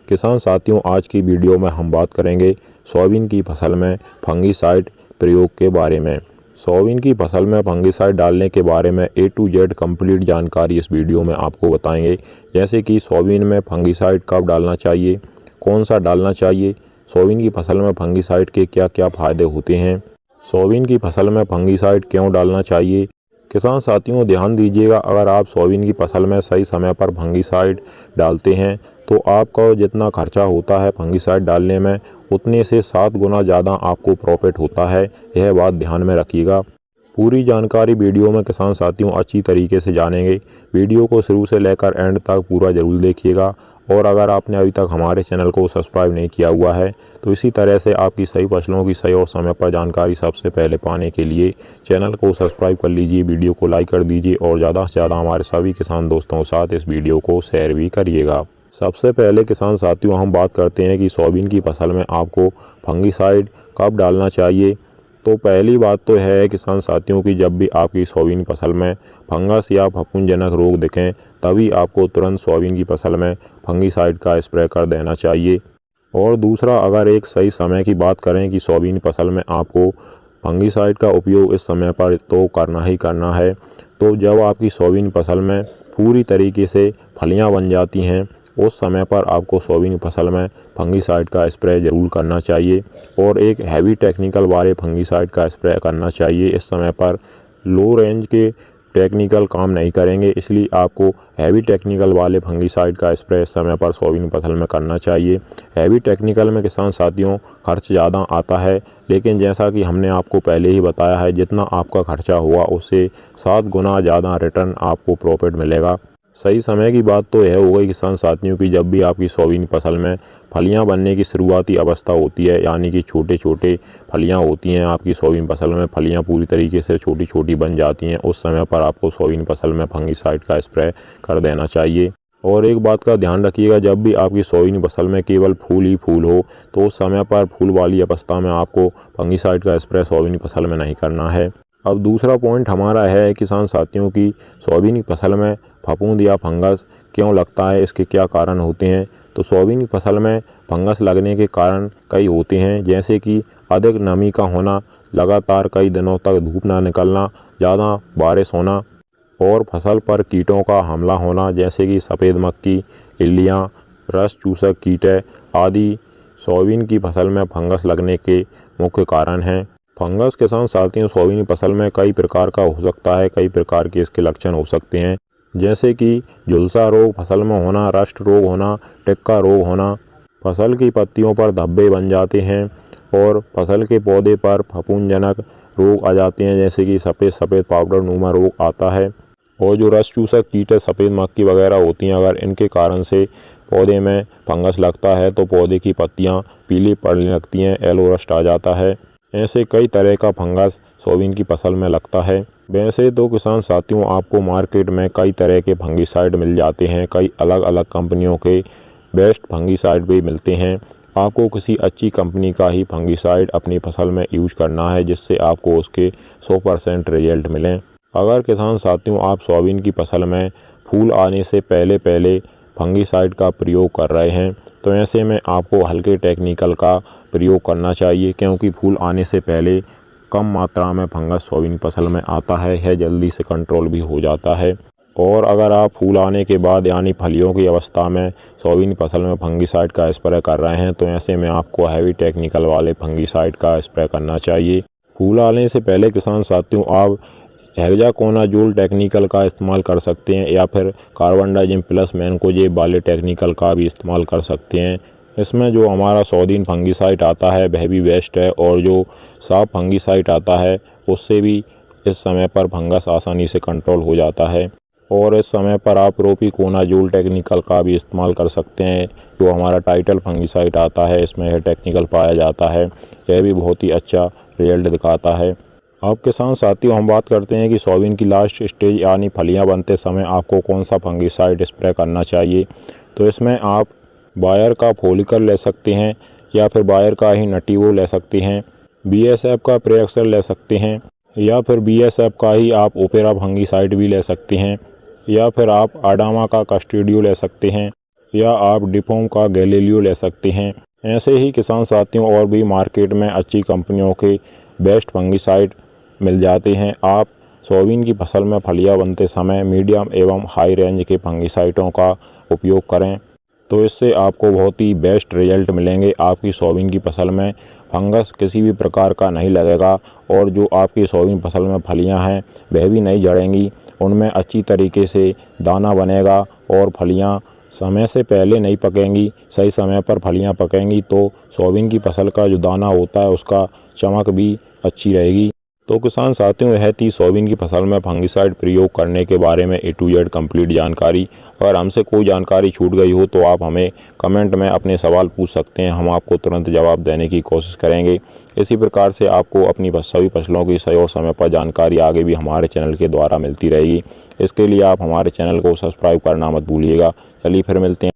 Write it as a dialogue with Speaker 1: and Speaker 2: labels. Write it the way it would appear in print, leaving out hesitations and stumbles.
Speaker 1: किसान साथियों, आज की वीडियो में हम बात करेंगे सोयाबीन की फसल में फंगिसाइड प्रयोग के बारे में। सोयाबीन की फसल में फंगिसाइड डालने के बारे में A to Z कंप्लीट जानकारी इस वीडियो में आपको बताएंगे। जैसे कि सोयाबीन में फंगिसाइड कब डालना चाहिए, कौन सा डालना चाहिए, सोयाबीन की फसल में फंगिसाइड के क्या क्या फ़ायदे होते हैं, सोयाबीन की फसल में फंगिसाइड क्यों डालना चाहिए। किसान साथियों, ध्यान दीजिएगा, अगर आप सोयाबीन की फसल में सही समय पर फंगिसाइड डालते हैं तो आपका जितना खर्चा होता है फंगिसाइड डालने में, उतने से 7 गुना ज़्यादा आपको प्रॉफिट होता है। यह बात ध्यान में रखिएगा। पूरी जानकारी वीडियो में किसान साथियों अच्छी तरीके से जानेंगे। वीडियो को शुरू से लेकर एंड तक पूरा ज़रूर देखिएगा। और अगर आपने अभी तक हमारे चैनल को सब्सक्राइब नहीं किया हुआ है तो इसी तरह से आपकी सही फसलों की सही और समय पर जानकारी सबसे पहले पाने के लिए चैनल को सब्सक्राइब कर लीजिए, वीडियो को लाइक कर दीजिए और ज़्यादा से ज़्यादा हमारे सभी किसान दोस्तों के साथ इस वीडियो को शेयर भी करिएगा। सबसे पहले किसान साथियों, हम बात करते हैं कि सोयाबीन की फसल में आपको फंगिसाइड कब डालना चाहिए। तो पहली बात तो है किसान साथियों की जब भी आपकी सोयाबीन फसल में फंगस या फफूंदजनक रोग दिखें तभी आपको तुरंत सोयाबीन की फसल में फंगिसाइड का स्प्रे कर देना चाहिए। और दूसरा, अगर एक सही समय की बात करें कि सोयाबीन फसल में आपको फंगिसाइड का उपयोग इस समय पर तो करना ही करना है, तो जब आपकी सोयाबीन फसल में पूरी तरीके से फलियां बन जाती हैं उस समय पर आपको सोयाबीन फसल में फंगिसाइड का स्प्रे ज़रूर करना चाहिए। और एक हैवी टेक्निकल वाले फंगिसाइड का स्प्रे करना चाहिए। इस समय पर लो रेंज के टेक्निकल काम नहीं करेंगे, इसलिए आपको हैवी टेक्निकल वाले फंगिसाइड का स्प्रे इस समय पर सोयाबीन फसल में करना चाहिए। हैवी टेक्निकल में किसान साथियों खर्च ज़्यादा आता है, लेकिन जैसा कि हमने आपको पहले ही बताया है, जितना आपका खर्चा हुआ उससे 7 गुना ज़्यादा रिटर्न आपको प्रॉफिट मिलेगा। सही समय की बात तो यह हो गई किसान साथियों की जब भी आपकी सोयाबीन फसल में फलियां बनने की शुरुआती अवस्था होती है, यानी कि छोटे छोटे फलियां होती हैं आपकी सोयाबीन फसल में, फलियां पूरी तरीके से छोटी छोटी बन जाती हैं, उस समय पर आपको सोयाबीन फसल में फंगिसाइड का स्प्रे कर देना चाहिए। और एक बात का ध्यान रखिएगा, जब भी आपकी सोयाबीन फसल में केवल फूल ही फूल हो तो उस समय पर फूल वाली अवस्था में आपको फंगिसाइड का स्प्रे सोयाबीन फसल में नहीं करना है। अब दूसरा पॉइंट हमारा है किसान साथियों की सोयाबीन की फसल में फफूंद या फंगस क्यों लगता है, इसके क्या कारण होते हैं। तो सोयाबीन की फसल में फंगस लगने के कारण कई होते हैं, जैसे कि अधिक नमी का होना, लगातार कई दिनों तक धूप ना निकलना, ज़्यादा बारिश होना और फसल पर कीटों का हमला होना, जैसे कि सफ़ेद मक्खी, इल्लियाँ, रस चूसक कीटे आदि सोयाबीन की फसल में फंगस लगने के मुख्य कारण हैं। फंगस किसान साथियों सोयाबीन की फसल में कई प्रकार का हो सकता है, कई प्रकार के इसके लक्षण हो सकते हैं, जैसे कि झुलसा रोग फसल में होना, रस्ट रोग होना, टिक्का रोग होना, फसल की पत्तियों पर धब्बे बन जाते हैं और फसल के पौधे पर फफूंदजनक रोग आ जाते हैं, जैसे कि सफ़ेद सफ़ेद पाउडर नुमा रोग आता है। और जो रस चूसक कीटे सफ़ेद मक्खी वगैरह होती हैं, अगर इनके कारण से पौधे में फंगस लगता है तो पौधे की पत्तियाँ पीली पड़ने लगती हैं, येलो रस्ट आ जाता है। ऐसे कई तरह का फंगस सोयाबीन की फसल में लगता है। वैसे तो किसान साथियों आपको मार्केट में कई तरह के फंगिसाइड मिल जाते हैं, कई अलग अलग कंपनियों के बेस्ट फंगिसाइड भी मिलते हैं। आपको किसी अच्छी कंपनी का ही फंगिसाइड अपनी फसल में यूज करना है, जिससे आपको उसके 100% रिजल्ट मिलें। अगर किसान साथियों आप सोयाबीन की फसल में फूल आने से पहले पहले फंगिसाइड का प्रयोग कर रहे हैं तो ऐसे में आपको हल्के टेक्निकल का प्रयोग करना चाहिए, क्योंकि फूल आने से पहले कम मात्रा में फंगस सोयाबीन फसल में आता है, यह जल्दी से कंट्रोल भी हो जाता है। और अगर आप फूल आने के बाद यानी फलियों की अवस्था में सोयाबीन फसल में फंगिसाइड का स्प्रे कर रहे हैं तो ऐसे में आपको हैवी टेक्निकल वाले फंगिसाइड का स्प्रे करना चाहिए। फूल आने से पहले किसान साथियों आप हेक्साकोनाजोल टेक्निकल का इस्तेमाल कर सकते हैं या फिर कार्बनडाजिम प्लस मैनकोजेब वाले टेक्निकल का भी इस्तेमाल कर सकते हैं। इसमें जो हमारा 100 दिन फंगिसाइड आता है वह भी बेस्ट है, और जो साफ फंगिसाइड आता है उससे भी इस समय पर फंगस आसानी से कंट्रोल हो जाता है। और इस समय पर आप प्रोपिकोनाजोल टेक्निकल का भी इस्तेमाल कर सकते हैं, जो हमारा टाइटल फंगिसाइड आता है इसमें यह टेक्निकल पाया जाता है, यह भी बहुत ही अच्छा रिजल्ट दिखाता है। अब किसान साथियों हम बात करते हैं कि सोयाबीन की लास्ट स्टेज यानी फलियां बनते समय आपको कौन सा फंगिसाइड स्प्रे करना चाहिए। तो इसमें आप बायर का फॉलिकर ले सकते हैं या फिर बायर का ही नटीवो ले सकते हैं, BSF का प्रेक्सर ले सकते हैं या फिर BSF का ही आप ओपेरा फंगिसाइड भी ले सकते हैं, या फिर आप आडामा का कस्टोडियो ले सकते हैं, या आप डिफॉर्म का गैलीलियो ले सकते हैं। ऐसे ही किसान साथियों और भी मार्केट में अच्छी कंपनियों के बेस्ट फंगिसाइड मिल जाते हैं। आप सोयाबीन की फसल में फलियां बनते समय मीडियम एवं हाई रेंज के फंगिसाइडों का उपयोग करें, तो इससे आपको बहुत ही बेस्ट रिजल्ट मिलेंगे। आपकी सोयाबीन की फसल में फंगस किसी भी प्रकार का नहीं लगेगा और जो आपकी सोयाबीन फसल में फलियां हैं वह भी नहीं झड़ेंगी, उनमें अच्छी तरीके से दाना बनेगा और फलियां समय से पहले नहीं पकेंगी, सही समय पर फलियां पकेंगी तो सोयाबीन की फसल का जो दाना होता है उसका चमक भी अच्छी रहेगी। तो किसान साथियों, यह थी सोयाबीन की फसल में फंगिसाइड प्रयोग करने के बारे में A to Z कंप्लीट जानकारी। अगर हमसे कोई जानकारी छूट गई हो तो आप हमें कमेंट में अपने सवाल पूछ सकते हैं, हम आपको तुरंत जवाब देने की कोशिश करेंगे। इसी प्रकार से आपको अपनी सभी फसलों की सही और समय पर जानकारी आगे भी हमारे चैनल के द्वारा मिलती रहेगी। इसके लिए आप हमारे चैनल को सब्सक्राइब करना मत भूलिएगा। चलिए फिर मिलते हैं।